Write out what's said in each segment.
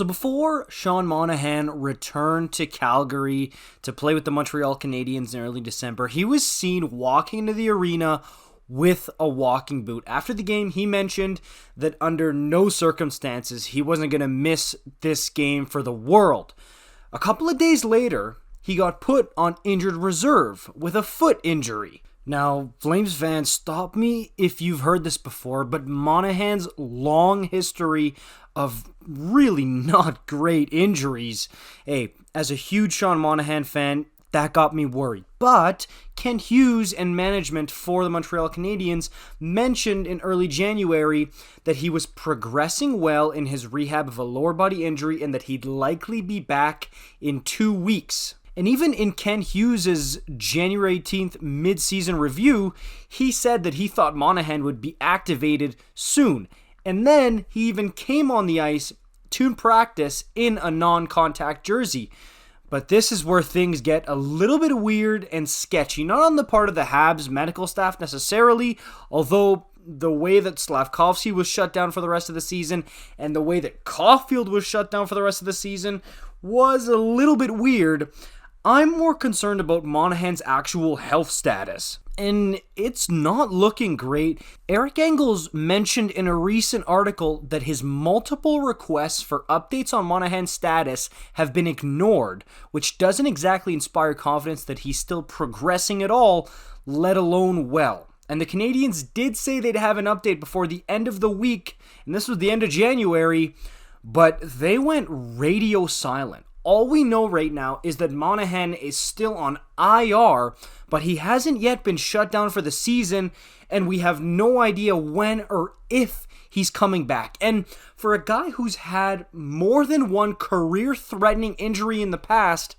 So before Sean Monahan returned to Calgary to play with the Montreal Canadiens in early December, he was seen walking into the arena with a walking boot. After the game, he mentioned that under no circumstances he wasn't going to miss this game for the world. A couple of days later, he got put on injured reserve with a foot injury. Now, Flames fans, stop me if you've heard this before, but Monahan's long history of really not great injuries. Hey, as a huge Sean Monahan fan, that got me worried. But Ken Hughes and management for the Montreal Canadiens mentioned in early January that he was progressing well in his rehab of a lower body injury and that he'd likely be back in 2 weeks. And even in Ken Hughes' January 18th mid-season review, he said that he thought Monahan would be activated soon. And then he even came on the ice to practice in a non-contact jersey. But this is where things get a little bit weird and sketchy. Not on the part of the Habs medical staff necessarily, although the way that Slavkovsky was shut down for the rest of the season and the way that Caufield was shut down for the rest of the season was a little bit weird. I'm more concerned about Monahan's actual health status, and it's not looking great. Eric Engels mentioned in a recent article that his multiple requests for updates on Monahan's status have been ignored, which doesn't exactly inspire confidence that he's still progressing at all, let alone well. And the Canadiens did say they'd have an update before the end of the week, and this was the end of January, but they went radio silent. All we know right now is that Monahan is still on IR, but he hasn't yet been shut down for the season, and we have no idea when or if he's coming back. And for a guy who's had more than one career-threatening injury in the past,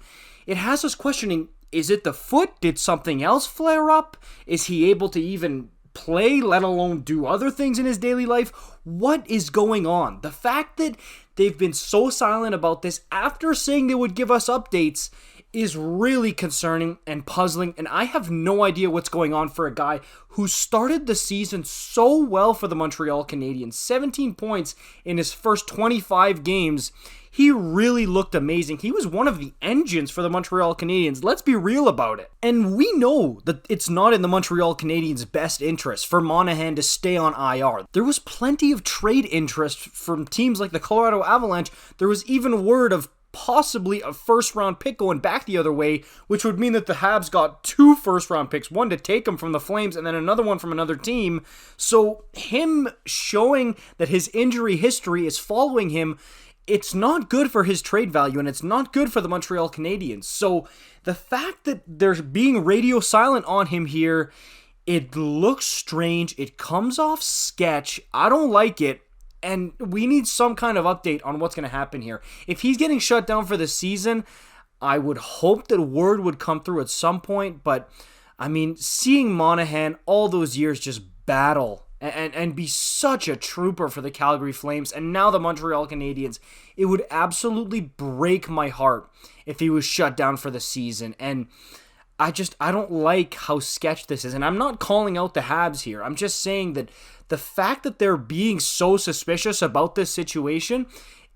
it has us questioning, is it the foot? Did something else flare up? Is he able to even play, let alone do other things in his daily life? What is going on? The fact that they've been so silent about this after saying they would give us updates is really concerning and puzzling, and I have no idea what's going on for a guy who started the season so well for the Montreal Canadiens. 17 points in his first 25 games. He really looked amazing. He was one of the engines for the Montreal Canadiens. Let's be real about it. And we know that it's not in the Montreal Canadiens' best interest for Monahan to stay on IR. There was plenty of trade interest from teams like the Colorado Avalanche. There was even word of possibly a first-round pick going back the other way, which would mean that the Habs got 2 first-round picks, one to take him from the Flames and then another one from another team. So him showing that his injury history is following him, it's not good for his trade value, and it's not good for the Montreal Canadiens. So the fact that they're being radio silent on him here, it looks strange. It comes off sketch. I don't like it. And we need some kind of update on what's going to happen here. If he's getting shut down for the season, I would hope that word would come through at some point. But, I mean, seeing Monahan all those years just battle and be such a trooper for the Calgary Flames and now the Montreal Canadiens, it would absolutely break my heart if he was shut down for the season. And I don't like how sketch this is. And I'm not calling out the Habs here. I'm just saying that the fact that they're being so suspicious about this situation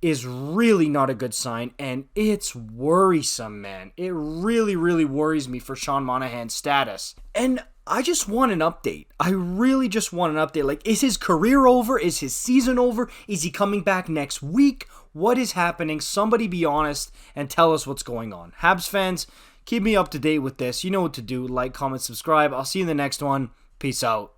is really not a good sign, and it's worrisome, man. It really, really worries me for Sean Monahan's status. And I just want an update. I really just want an update. Like, is his career over? Is his season over? Is he coming back next week? What is happening? Somebody be honest and tell us what's going on. Habs fans, keep me up to date with this. You know what to do. Like, comment, subscribe. I'll see you in the next one. Peace out.